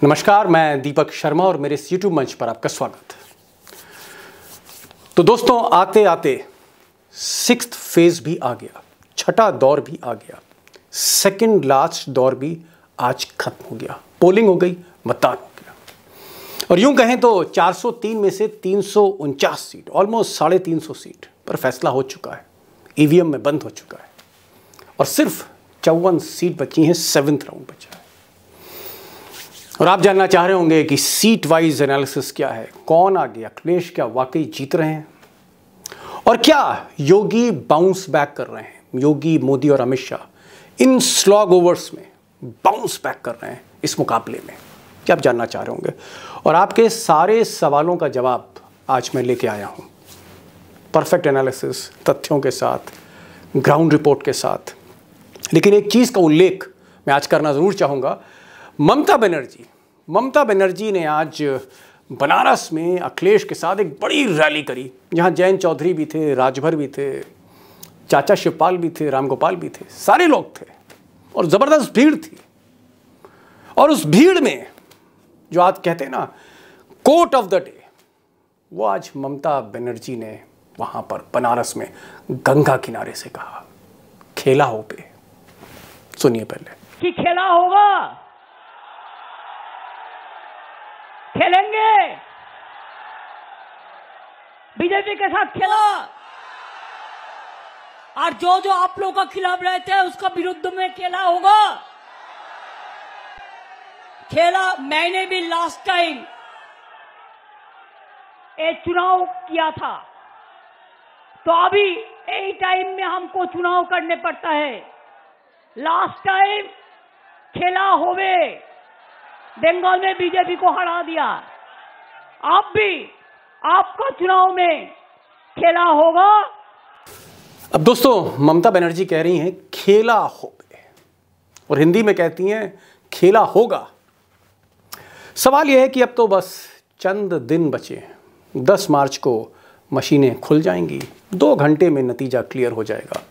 नमस्कार, मैं दीपक शर्मा और मेरे इस YouTube मंच पर आपका स्वागत है। तो दोस्तों, आते आते 6th फेज भी आ गया, छठा दौर भी आ गया, सेकंड लास्ट दौर भी आज खत्म हो गया। पोलिंग हो गई, मतदान हो गया और यूं कहें तो 403 में से 349 सीट, ऑलमोस्ट 350 सीट पर फैसला हो चुका है, ईवीएम में बंद हो चुका है और सिर्फ 54 सीट बची हैं, 7th राउंड बचा है। और आप जानना चाह रहे होंगे कि सीट वाइज एनालिसिस क्या है, कौन आगे, अखिलेश क्या वाकई जीत रहे हैं और क्या योगी बाउंस बैक कर रहे हैं, योगी, मोदी और अमित शाह इन स्लॉग ओवर्स में बाउंस बैक कर रहे हैं इस मुकाबले में, क्या आप जानना चाह रहे होंगे। और आपके सारे सवालों का जवाब आज मैं लेके आया हूं, परफेक्ट एनालिसिस, तथ्यों के साथ, ग्राउंड रिपोर्ट के साथ। लेकिन एक चीज़ का उल्लेख मैं आज करना ज़रूर चाहूँगा। ममता बनर्जी ने आज बनारस में अखिलेश के साथ एक बड़ी रैली करी, जहां जयंत चौधरी भी थे, राजभर भी थे, चाचा शिवपाल भी थे, रामगोपाल भी थे, सारे लोग थे और ज़बरदस्त भीड़ थी। और उस भीड़ में जो आज कहते हैं ना कोट ऑफ द डे, वो आज ममता बनर्जी ने वहां पर बनारस में गंगा किनारे से कहा, खेला हो पे। सुनिए पहले कि खेला होगा, खेलेंगे, बीजेपी के साथ खेला और जो जो आप लोगों का खिलाफ रहते हैं उसका विरुद्ध में खेला होगा। खेला मैंने भी लास्ट टाइम एक चुनाव किया था, तो अभी यही टाइम में हमको चुनाव करने पड़ता है। लास्ट टाइम खेला होवे, बंगाल में बीजेपी को हरा दिया, आप भी आपका चुनाव में खेला होगा। अब दोस्तों, ममता बनर्जी कह रही हैं खेला होवे और हिंदी में कहती हैं खेला होगा। सवाल यह है कि अब तो बस चंद दिन बचे हैं, 10 मार्च को मशीनें खुल जाएंगी, 2 घंटे में नतीजा क्लियर हो जाएगा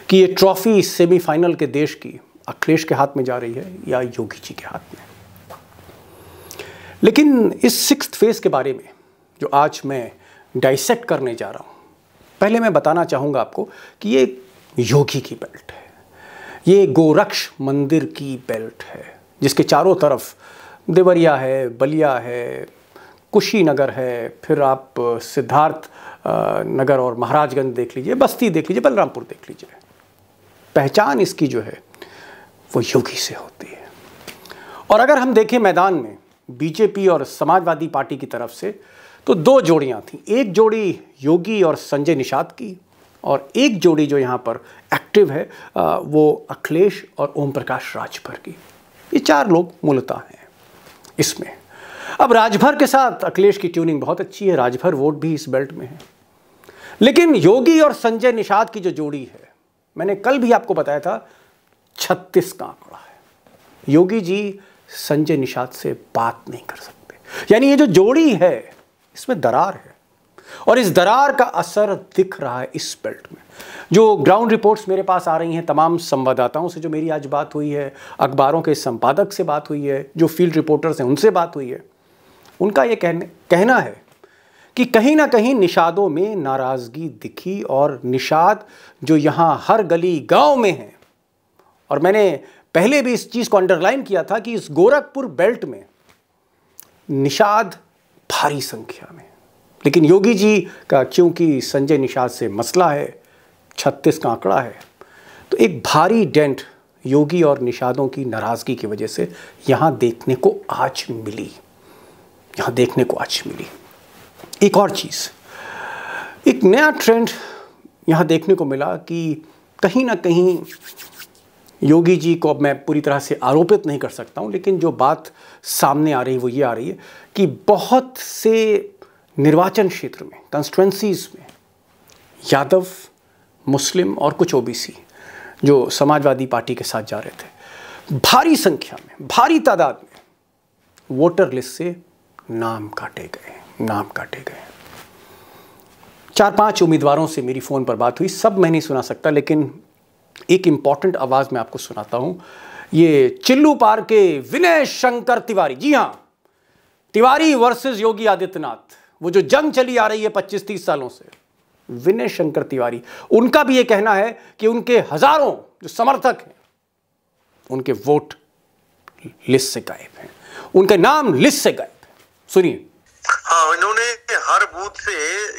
कि ये ट्रॉफी सेमीफाइनल के देश की अखिलेश के हाथ में जा रही है या योगी जी के हाथ में। लेकिन इस 6th फेज के बारे में जो आज मैं डाइसेक्ट करने जा रहा हूं, पहले मैं बताना चाहूंगा आपको कि ये योगी की बेल्ट है, ये गोरक्ष मंदिर की बेल्ट है, जिसके चारों तरफ देवरिया है, बलिया है, कुशीनगर है, फिर आप सिद्धार्थ नगर और महाराजगंज देख लीजिए, बस्ती देख लीजिए, बलरामपुर देख लीजिए। पहचान इसकी जो है वो योगी से होती है। और अगर हम देखें मैदान में बीजेपी और समाजवादी पार्टी की तरफ से, तो 2 जोड़ियां थीं। एक जोड़ी योगी और संजय निषाद की और एक जोड़ी जो यहाँ पर एक्टिव है वो अखिलेश और ओम प्रकाश राजभर की। ये 4 लोग मूलतः हैं इसमें। अब राजभर के साथ अखिलेश की ट्यूनिंग बहुत अच्छी है, राजभर वोट भी इस बेल्ट में है। लेकिन योगी और संजय निषाद की जो जोड़ी है, मैंने कल भी आपको बताया था, 36 का आंकड़ा है। योगी जी संजय निषाद से बात नहीं कर सकते, यानी ये जो जोड़ी है इसमें दरार है और इस दरार का असर दिख रहा है इस बेल्ट में। जो ग्राउंड रिपोर्ट्स मेरे पास आ रही हैं, तमाम संवाददाताओं से जो मेरी आज बात हुई है, अखबारों के संपादक से बात हुई है, जो फील्ड रिपोर्टर्स हैं उनसे बात हुई है, उनका ये कहना है कि कहीं ना कहीं निषादों में नाराज़गी दिखी और निषाद जो यहाँ हर गली गांव में हैं, और मैंने पहले भी इस चीज़ को अंडरलाइन किया था कि इस गोरखपुर बेल्ट में निषाद भारी संख्या में। लेकिन योगी जी का क्योंकि संजय निषाद से मसला है, 36 का आंकड़ा है, तो एक भारी डेंट योगी और निषादों की नाराज़गी की वजह से यहाँ देखने को आज मिली। एक और चीज़, एक नया ट्रेंड यहाँ देखने को मिला कि कहीं ना कहीं योगी जी को, अब मैं पूरी तरह से आरोपित नहीं कर सकता हूँ, लेकिन जो बात सामने आ रही है वो ये आ रही है कि बहुत से निर्वाचन क्षेत्र में, कंस्टिट्यूएंसीज में यादव, मुस्लिम और कुछ ओबीसी जो समाजवादी पार्टी के साथ जा रहे थे, भारी संख्या में, भारी तादाद में वोटर लिस्ट से नाम काटे गए। 4-5 उम्मीदवारों से मेरी फ़ोन पर बात हुई, सब मैं नहीं सुना सकता, लेकिन एक इम्पॉर्टेंट आवाज़ मैं आपको सुनाता हूँ। ये चिल्लू पार के विनय शंकर तिवारी, जी हां, तिवारी वर्सेस योगी आदित्यनाथ, वो जो जंग चली आ रही है 25-30 सालों से, विनय शंकर तिवारी, उनका भी ये कहना है कि उनके हजारों जो समर्थक हैं उनके वोट लिस्ट से गायब हैं, उनके नाम लिस्ट से गायब है। सुनिए। हाँ, इन्होंने हर बूथ से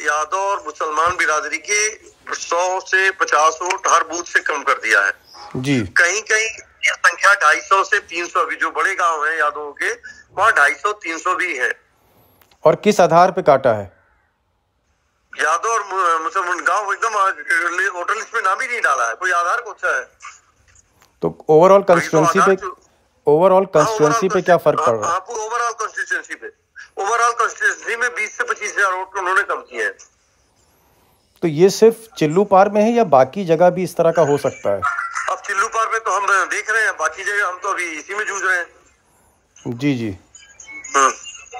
यादव और मुसलमान बिरादरी के 100 से 50 वोट हर बूथ से कम कर दिया है जी। कहीं कहीं ये संख्या 250 से 300 भी, जो बड़े गांव हैं यादवों के, वहाँ 250-300 भी है। और किस आधार पे काटा है? यादव और मुसलमान गांव एकदम वोटर लिस्ट में नाम ही नहीं डाला है, कोई आधार कौन सा है? तो ओवरऑल कंस्टिट्यूएंसी पे क्या फर्क पड़ रहा है? ओवरऑल कंस्टिट्यूएंसी में 20 से 25 हजार वोट उन्होंने कम किए हैं। तो ये सिर्फ चिल्लू पार में है या बाकी जगह भी इस तरह का हो सकता है? अब चिल्लू पार में तो हम देख रहे हैं, बाकी जगह हम तो अभी इसी में जूझ रहे हैं। जी जी।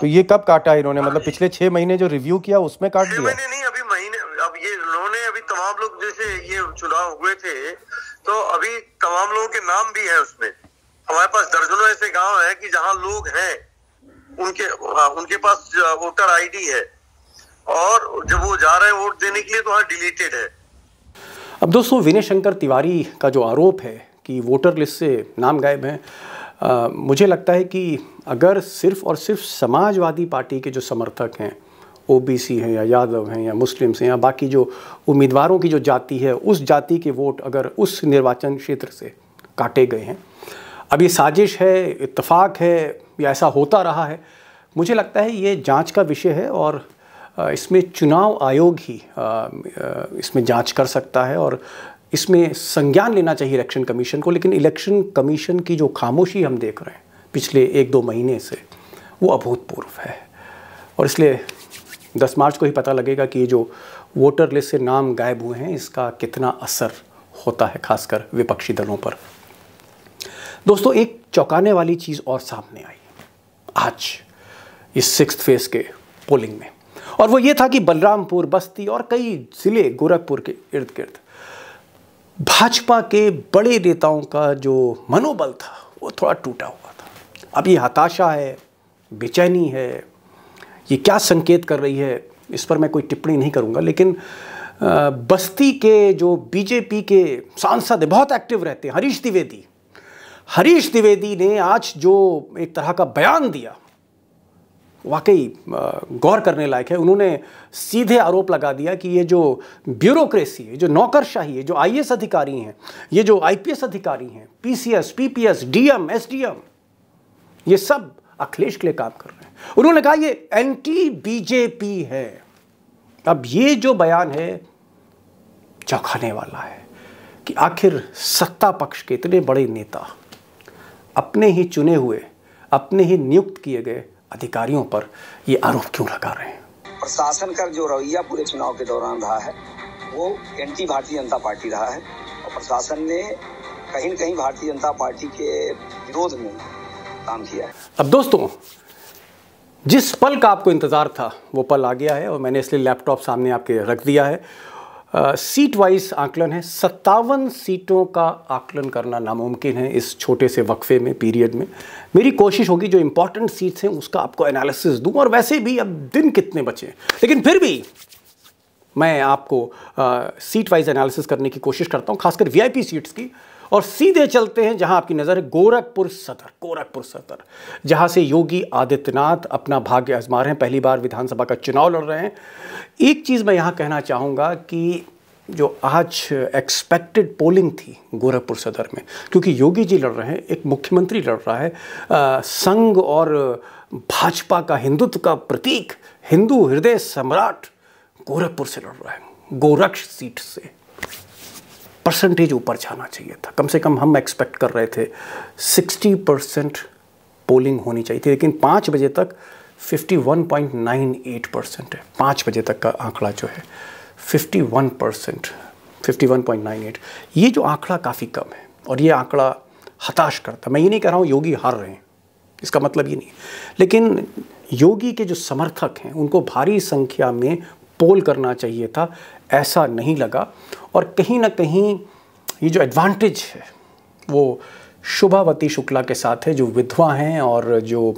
तो ये कब काटा इन्होंने, मतलब पिछले 6 महीने जो रिव्यू किया उसमें काट दिया? 6 महीने नहीं, अभी महीने। अब ये उन्होंने अभी तमाम लोग, जैसे ये चुनाव हुए थे तो अभी तमाम लोगों के नाम भी है उसमें। हमारे पास दर्जनों ऐसे गांव हैं कि जहां लोग हैं, उनके पास वोटर आईडी है, और जब वो जा रहे हैं वोट देने के लिए तो वहाँ डिलीटेड है। अब दोस्तों, विनय शंकर तिवारी का जो आरोप है कि वोटर लिस्ट से नाम गायब हैं, मुझे लगता है कि अगर सिर्फ और सिर्फ समाजवादी पार्टी के जो समर्थक हैं, ओबीसी हैं या यादव हैं या मुस्लिम्स हैं या बाकी जो उम्मीदवारों की जो जाति है, उस जाति के वोट अगर उस निर्वाचन क्षेत्र से काटे गए हैं, अब ये साजिश है, इत्तेफाक है या ऐसा होता रहा है, मुझे लगता है ये जांच का विषय है और इसमें चुनाव आयोग ही इसमें जांच कर सकता है और इसमें संज्ञान लेना चाहिए इलेक्शन कमीशन को। लेकिन इलेक्शन कमीशन की जो खामोशी हम देख रहे हैं पिछले 1-2 महीने से, वो अभूतपूर्व है और इसलिए 10 मार्च को ही पता लगेगा कि ये जो वोटर लिस्ट से नाम गायब हुए हैं इसका कितना असर होता है, खासकर विपक्षी दलों पर। दोस्तों, एक चौंकाने वाली चीज़ और सामने आई आज इस 6th फेज के पोलिंग में, और वो ये था कि बलरामपुर, बस्ती और कई ज़िले गोरखपुर के इर्द गिर्द भाजपा के बड़े नेताओं का जो मनोबल था वो थोड़ा टूटा हुआ था। अब ये हताशा है, बेचैनी है, ये क्या संकेत कर रही है, इस पर मैं कोई टिप्पणी नहीं करूंगा। लेकिन बस्ती के जो बीजेपी के सांसद बहुत एक्टिव रहते हैं, हरीश द्विवेदी ने आज जो एक तरह का बयान दिया, वाकई गौर करने लायक है। उन्होंने सीधे आरोप लगा दिया कि ये जो ब्यूरोक्रेसी है, जो नौकरशाही है, जो आईएएस अधिकारी हैं, ये जो आईपीएस अधिकारी हैं, पीसीएस, पीपीएस, डीएम, एसडीएम, ये सब अखिलेश के लिए काम कर रहे हैं। उन्होंने कहा ये एंटी बीजेपी है। अब ये जो बयान है चौंकाने वाला है कि आखिर सत्ता पक्ष के इतने बड़े नेता अपने ही चुने हुए, अपने ही नियुक्त किए गए अधिकारियों पर ये आरोप क्यों लगा रहे हैं? प्रशासन का जो रवैया पूरे चुनाव के दौरान रहा है वो एंटी भारतीय जनता पार्टी रहा है और प्रशासन ने कहीं न कहीं भारतीय जनता पार्टी के विरोध में काम किया है। अब दोस्तों, जिस पल का आपको इंतजार था वो पल आ गया है और मैंने इसलिए लैपटॉप सामने आपके रख दिया है। सीट वाइज आकलन है, 57 सीटों का आकलन करना नामुमकिन है इस छोटे से वक्फे में, पीरियड में। मेरी कोशिश होगी जो इंपॉर्टेंट सीट्स हैं उसका आपको एनालिसिस दूं, और वैसे भी अब दिन कितने बचे, लेकिन फिर भी मैं आपको सीट वाइज एनालिसिस करने की कोशिश करता हूं, खासकर वीआईपी सीट्स की। और सीधे चलते हैं जहां आपकी नज़र है, गोरखपुर सदर, जहां से योगी आदित्यनाथ अपना भाग्य आजमा रहे हैं, पहली बार विधानसभा का चुनाव लड़ रहे हैं। एक चीज़ मैं यहां कहना चाहूँगा कि जो आज एक्सपेक्टेड पोलिंग थी गोरखपुर सदर में, क्योंकि योगी जी लड़ रहे हैं, एक मुख्यमंत्री लड़ रहा है, संघ और भाजपा का हिंदुत्व का प्रतीक, हिंदू हृदय सम्राट गोरखपुर से लड़ रहा है। गोरक्ष सीट से परसेंटेज ऊपर जाना चाहिए था, कम से कम हम एक्सपेक्ट कर रहे थे 60% पोलिंग होनी चाहिए थी, लेकिन 5 बजे तक 51.98% है। 5 बजे तक का आंकड़ा जो है 51%, 51.98, ये जो आंकड़ा काफ़ी कम है और ये आंकड़ा हताश करता। मैं ये नहीं कह रहा हूँ योगी हार रहे हैं, इसका मतलब ये नहीं, लेकिन योगी के जो समर्थक हैं उनको भारी संख्या में पोल करना चाहिए था, ऐसा नहीं लगा। और कहीं ना कहीं ये जो एडवांटेज है वो शुभावती शुक्ला के साथ है, जो विधवा हैं और जो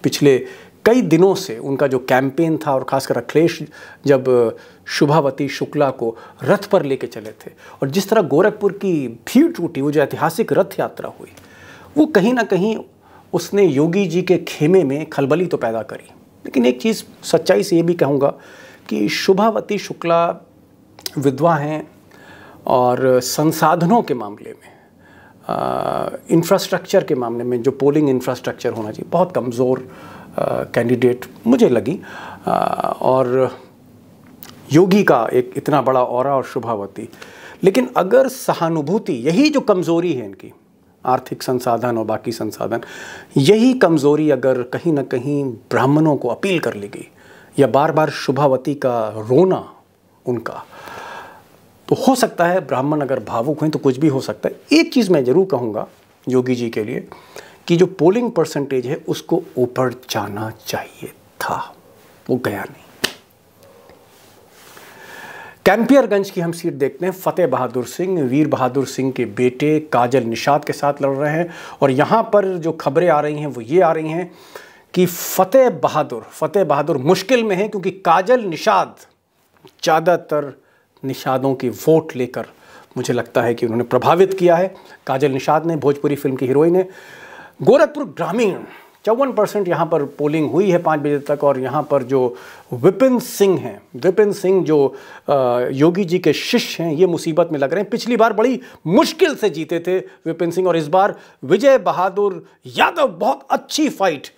पिछले कई दिनों से उनका जो कैंपेन था, और खासकर अखिलेश जब शुभावती शुक्ला को रथ पर लेके चले थे और जिस तरह गोरखपुर की भीड़ टूटी, वो जो ऐतिहासिक रथ यात्रा हुई, वो कहीं ना कहीं उसने योगी जी के खेमे में खलबली तो पैदा करी। लेकिन एक चीज़ सच्चाई से ये भी कहूँगा कि शुभावती शुक्ला विधवा हैं और संसाधनों के मामले में, इंफ्रास्ट्रक्चर के मामले में, जो पोलिंग इंफ्रास्ट्रक्चर होना चाहिए, बहुत कमज़ोर कैंडिडेट मुझे लगी। और योगी का एक इतना बड़ा ऑरा और शुभावती, लेकिन अगर सहानुभूति, यही जो कमज़ोरी है इनकी, आर्थिक संसाधन और बाकी संसाधन, यही कमज़ोरी अगर कहीं ना कहीं ब्राह्मणों को अपील कर ली गई, या बार बार शुभावती का रोना उनका, तो हो सकता है ब्राह्मण अगर भावुक हैं तो कुछ भी हो सकता है। एक चीज़ मैं ज़रूर कहूँगा योगी जी के लिए कि जो पोलिंग परसेंटेज है उसको ऊपर जाना चाहिए था, वो गया नहीं। कैंपियरगंज की हम सीट देखते हैं। फतेह बहादुर सिंह वीर बहादुर सिंह के बेटे काजल निषाद के साथ लड़ रहे हैं, और यहाँ पर जो खबरें आ रही हैं वो ये आ रही हैं कि फतेह बहादुर मुश्किल में है, क्योंकि काजल निषाद ज़्यादातर निषादों की वोट लेकर मुझे लगता है कि उन्होंने प्रभावित किया है। काजल निषाद ने, भोजपुरी फिल्म की हीरोइन है। गोरखपुर ग्रामीण 54% यहाँ पर पोलिंग हुई है 5 बजे तक, और यहाँ पर जो विपिन सिंह हैं, विपिन सिंह जो योगी जी के शिष्य हैं, ये मुसीबत में लग रहे हैं। पिछली बार बड़ी मुश्किल से जीते थे विपिन सिंह, और इस बार विजय बहादुर यादव बहुत अच्छी फाइट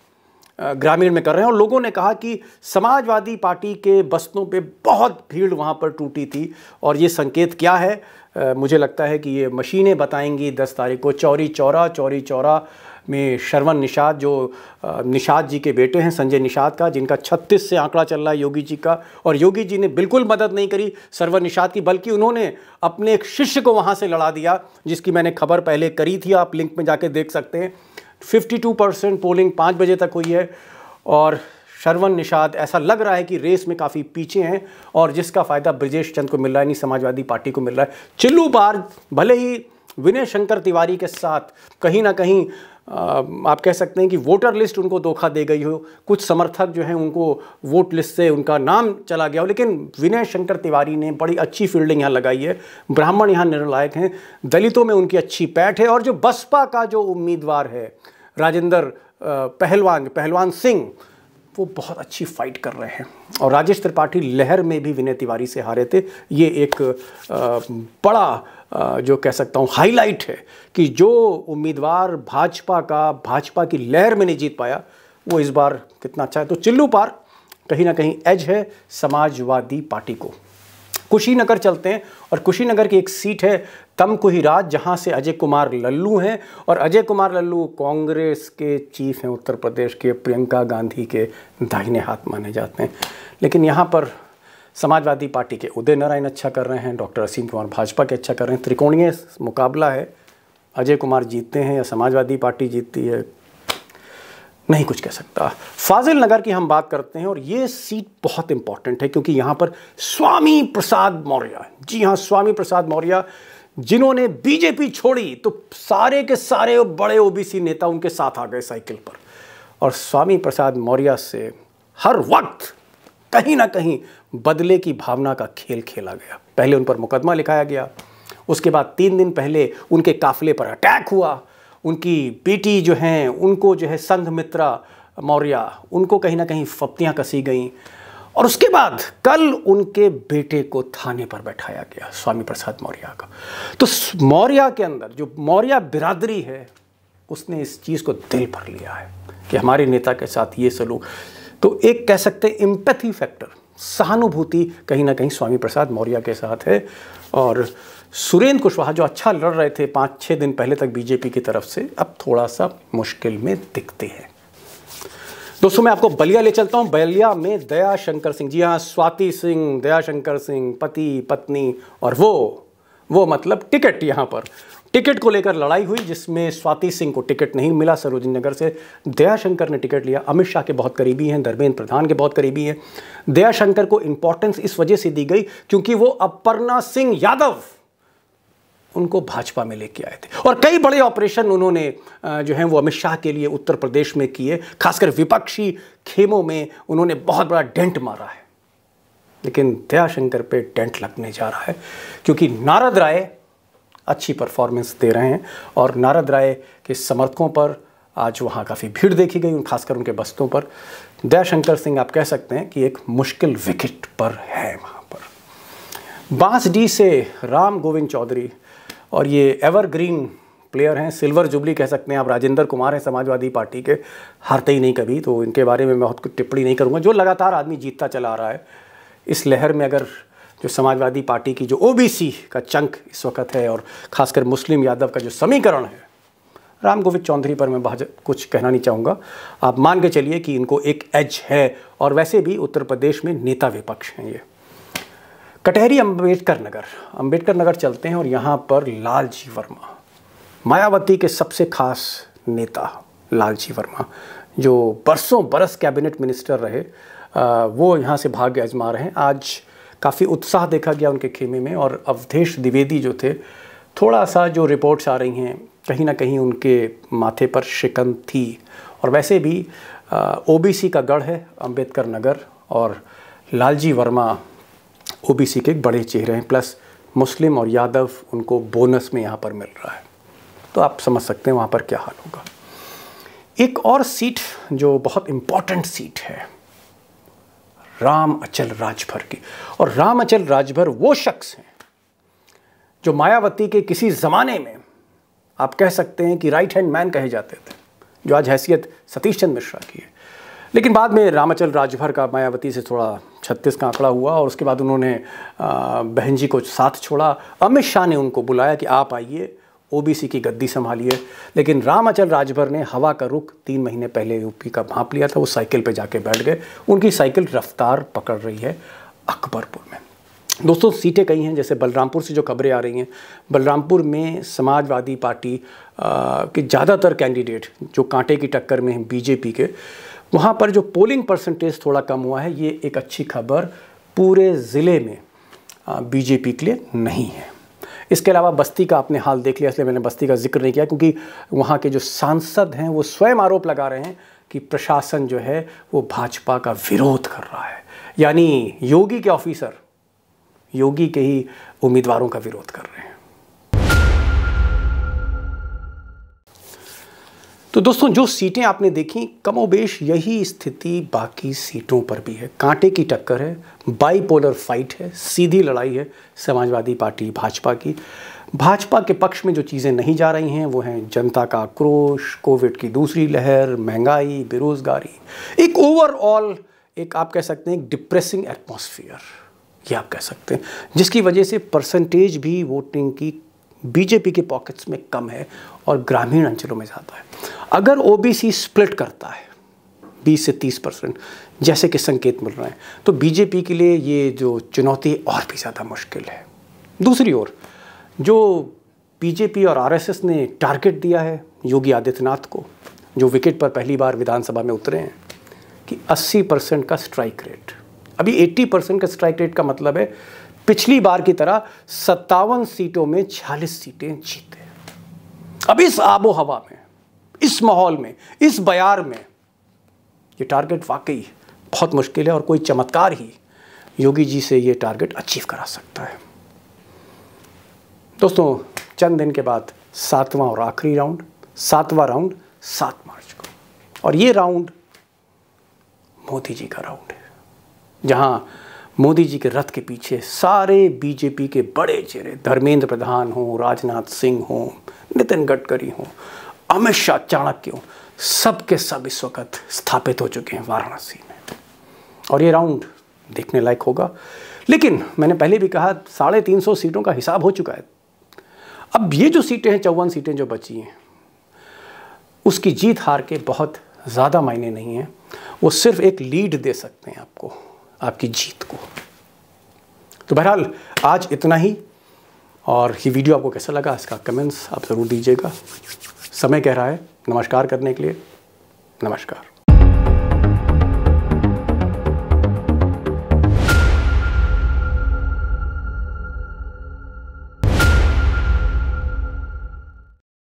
ग्रामीण में कर रहे हैं। और लोगों ने कहा कि समाजवादी पार्टी के बस्तों पे बहुत भीड़ वहाँ पर टूटी थी, और ये संकेत क्या है, मुझे लगता है कि ये मशीनें बताएंगी 10 तारीख को। चौरी चौरा में श्रवण निषाद, जो निषाद जी के बेटे हैं, संजय निषाद का, जिनका 36 से आंकड़ा चल रहा है योगी जी का, और योगी जी ने बिल्कुल मदद नहीं करी श्रवण निषाद की, बल्कि उन्होंने अपने एक शिष्य को वहाँ से लड़ा दिया, जिसकी मैंने खबर पहले करी थी, आप लिंक में जाके देख सकते हैं। 52% पोलिंग 5 बजे तक हुई है, और श्रवण निषाद ऐसा लग रहा है कि रेस में काफ़ी पीछे हैं, और जिसका फ़ायदा ब्रजेश चंद को मिल रहा है, नहीं समाजवादी पार्टी को मिल रहा है। चिल्लू पार भले ही विनय शंकर तिवारी के साथ कहीं ना कहीं आप कह सकते हैं कि वोटर लिस्ट उनको धोखा दे गई हो, कुछ समर्थक जो हैं उनको वोट लिस्ट से उनका नाम चला गया हो, लेकिन विनय शंकर तिवारी ने बड़ी अच्छी फील्डिंग यहाँ लगाई है। ब्राह्मण यहाँ निर्णायक हैं, दलितों में उनकी अच्छी पैठ है, और जो बसपा का जो उम्मीदवार है राजेंद्र पहलवान सिंह, वो बहुत अच्छी फाइट कर रहे हैं। और राजेश त्रिपाठी लहर में भी विनय तिवारी से हारे थे। ये एक बड़ा जो कह सकता हूँ हाईलाइट है कि जो उम्मीदवार भाजपा की लहर में नहीं जीत पाया, वो इस बार कितना अच्छा है। तो चिल्लू पार कहीं ना कहीं एज है समाजवादी पार्टी को। कुशीनगर चलते हैं, और कुशीनगर की एक सीट है तमकुहीराज, जहां से अजय कुमार लल्लू हैं, और अजय कुमार लल्लू कांग्रेस के चीफ हैं उत्तर प्रदेश के, प्रियंका गांधी के दाहिने हाथ माने जाते हैं। लेकिन यहाँ पर समाजवादी पार्टी के उदय नारायण अच्छा कर रहे हैं, डॉक्टर असीम कुमार भाजपा के अच्छा कर रहे हैं। त्रिकोणीय मुकाबला है, अजय कुमार जीतते हैं या समाजवादी पार्टी जीतती है, नहीं कुछ कह सकता। फाजिल नगर की हम बात करते हैं, और ये सीट बहुत इंपॉर्टेंट है, क्योंकि यहाँ पर स्वामी प्रसाद मौर्य, जी हाँ स्वामी प्रसाद मौर्य, जिन्होंने बीजेपी छोड़ी तो सारे के सारे बड़े ओबीसी नेता उनके साथ आ गए साइकिल पर, और स्वामी प्रसाद मौर्य से हर वक्त कहीं ना कहीं बदले की भावना का खेल खेला गया। पहले उन पर मुकदमा लिखाया गया, उसके बाद 3 दिन पहले उनके काफिले पर अटैक हुआ, उनकी बेटी जो हैं उनको जो है संघमित्रा मौर्य, उनको कहीं ना कहीं फप्तियाँ कसी गईं, और उसके बाद कल उनके बेटे को थाने पर बैठाया गया, स्वामी प्रसाद मौर्य का। तो मौर्य के अंदर जो मौर्य बिरादरी है, उसने इस चीज़ को दिल भर लिया है कि हमारे नेता के साथ ये सलूक। तो एक कह सकते हैं एम्पैथी फैक्टर, सहानुभूति कहीं ना कहीं स्वामी प्रसाद मौर्य के साथ है। और सुरेंद्र कुशवाहा जो अच्छा लड़ रहे थे 5-6 दिन पहले तक बीजेपी की तरफ से, अब थोड़ा सा मुश्किल में दिखते हैं। दोस्तों मैं आपको बलिया ले चलता हूं। बलिया में दया शंकर सिंह, जी हाँ स्वाति सिंह, दया शंकर सिंह, पति पत्नी, और वो मतलब टिकट, यहाँ पर टिकट को लेकर लड़ाई हुई, जिसमें स्वाति सिंह को टिकट नहीं मिला सरोजिनी नगर से, दया शंकर ने टिकट लिया। अमित शाह के बहुत करीबी हैं, धर्मेंद्र प्रधान के बहुत करीबी हैं। दया शंकर को इंपॉर्टेंस इस वजह से दी गई क्योंकि वो अपर्णा सिंह यादव उनको भाजपा में लेके आए थे और कई बड़े ऑपरेशन उन्होंने जो हैं वो अमित शाह के लिए उत्तर प्रदेश में किए। खासकर विपक्षी खेमों में उन्होंने बहुत बड़ा डेंट मारा है। लेकिन दयाशंकर पे डेंट लगने जा रहा है क्योंकि नारद राय अच्छी परफॉर्मेंस दे रहे हैं और नारद राय के समर्थकों पर आज वहाँ काफ़ी भीड़ देखी गई, खासकर उनके बस्तों पर। दयाशंकर सिंह आप कह सकते हैं कि एक मुश्किल विकेट पर है वहाँ पर। बांसडी से राम गोविंद चौधरी और ये एवरग्रीन प्लेयर हैं, सिल्वर जुबली कह सकते हैं आप, राजेंद्र कुमार हैं समाजवादी पार्टी के, हारते ही नहीं कभी, तो इनके बारे में मैं बहुत कुछ टिप्पणी नहीं करूँगा। जो लगातार आदमी जीतता चला आ रहा है, इस लहर में अगर जो समाजवादी पार्टी की जो ओबीसी का चंक इस वक्त है और ख़ासकर मुस्लिम यादव का जो समीकरण है, राम गोविंद चौधरी पर मैं कुछ कहना नहीं चाहूँगा। आप मान के चलिए कि इनको एक एज है और वैसे भी उत्तर प्रदेश में नेता विपक्ष हैं ये। कटहरी अंबेडकर नगर चलते हैं और यहाँ पर लालजी वर्मा, मायावती के सबसे खास नेता लालजी वर्मा, जो बरसों बरस कैबिनेट मिनिस्टर रहे, वो यहाँ से भाग्य आजमा रहे हैं। आज काफ़ी उत्साह देखा गया उनके खेमे में और अवधेश द्विवेदी जो थे, थोड़ा सा जो रिपोर्ट्स आ रही हैं कहीं ना कहीं उनके माथे पर शिकन थी। और वैसे भी ओबीसी का गढ़ है अंबेडकर नगर और लालजी वर्मा ओबीसी के एक बड़े चेहरे हैं, प्लस मुस्लिम और यादव उनको बोनस में यहाँ पर मिल रहा है, तो आप समझ सकते हैं वहाँ पर क्या हाल होगा। एक और सीट जो बहुत इम्पॉर्टेंट सीट है, राम अचल राजभर की। और राम अचल राजभर वो शख्स हैं जो मायावती के किसी ज़माने में आप कह सकते हैं कि राइट हैंड मैन कहे जाते थे, जो आज हैसियत सतीश चंद्र मिश्रा की है। लेकिन बाद में रामाचल राजभर का मायावती से थोड़ा 36 का आंकड़ा हुआ और उसके बाद उन्होंने बहन जी को साथ छोड़ा। अमित शाह ने उनको बुलाया कि आप आइए, ओबीसी की गद्दी संभालिए। लेकिन रामाचल राजभर ने हवा का रुख 3 महीने पहले यूपी का भांप लिया था, वो साइकिल पे जाके बैठ गए। उनकी साइकिल रफ्तार पकड़ रही है अकबरपुर में। दोस्तों, सीटें कई हैं, जैसे बलरामपुर से जो खबरें आ रही हैं, बलरामपुर में समाजवादी पार्टी के ज़्यादातर कैंडिडेट जो कांटे की टक्कर में हैं बीजेपी के, वहाँ पर जो पोलिंग परसेंटेज थोड़ा कम हुआ है, ये एक अच्छी खबर पूरे ज़िले में बीजेपी के लिए नहीं है। इसके अलावा बस्ती का आपने हाल देख लिया, इसलिए मैंने बस्ती का जिक्र नहीं किया, क्योंकि वहाँ के जो सांसद हैं वो स्वयं आरोप लगा रहे हैं कि प्रशासन जो है वो भाजपा का विरोध कर रहा है, यानी योगी के ऑफिसर योगी के ही उम्मीदवारों का विरोध कर रहे हैं। तो दोस्तों, जो सीटें आपने देखी, कमोबेश यही स्थिति बाकी सीटों पर भी है। कांटे की टक्कर है, बाइपोलर फाइट है, सीधी लड़ाई है समाजवादी पार्टी भाजपा की। भाजपा के पक्ष में जो चीज़ें नहीं जा रही हैं वो हैं जनता का आक्रोश, कोविड की दूसरी लहर, महंगाई, बेरोजगारी, एक ओवरऑल एक आप कह सकते हैं एक डिप्रेसिंग एटमॉस्फेयर, ये आप कह सकते हैं, जिसकी वजह से परसेंटेज भी वोटिंग की बीजेपी के पॉकेट्स में कम है और ग्रामीण अंचलों में ज़्यादा है। अगर ओबीसी स्प्लिट करता है 20 से 30% जैसे कि संकेत मिल रहे हैं, तो बीजेपी के लिए ये जो चुनौती और भी ज़्यादा मुश्किल है। दूसरी ओर जो बीजेपी और आरएसएस ने टारगेट दिया है योगी आदित्यनाथ को, जो विकेट पर पहली बार विधानसभा में उतरे हैं, कि 80% का स्ट्राइक रेट। अभी 80% का स्ट्राइक रेट का मतलब है पिछली बार की तरह 57 सीटों में 46 सीटें जीते। अब इस आबो हवा में, इस माहौल में, इस बयार में ये टारगेट वाकई बहुत मुश्किल है और कोई चमत्कार ही योगी जी से ये टारगेट अचीव करा सकता है। दोस्तों, चंद दिन के बाद 7वां और आखिरी राउंड, 7वां राउंड 7 मार्च को, और ये राउंड मोदी जी का राउंड है, जहां मोदी जी के रथ के पीछे सारे बीजेपी के बड़े चेहरे, धर्मेंद्र प्रधान हो, राजनाथ सिंह हो, नितिन गडकरी हो, अमित शाह, चाणक्य हो, सब के सब इस वक्त स्थापित हो चुके हैं वाराणसी में, और ये राउंड देखने लायक होगा। लेकिन मैंने पहले भी कहा 350 सीटों का हिसाब हो चुका है। अब ये जो सीटें हैं, 54 सीटें जो बची हैं, उसकी जीत हार के बहुत ज़्यादा मायने नहीं हैं, वो सिर्फ एक लीड दे सकते हैं आपको, आपकी जीत को। तो बहरहाल आज इतना ही, और ये वीडियो आपको कैसा लगा इसका कमेंट्स आप ज़रूर दीजिएगा। समय कह रहा है नमस्कार करने के लिए। नमस्कार।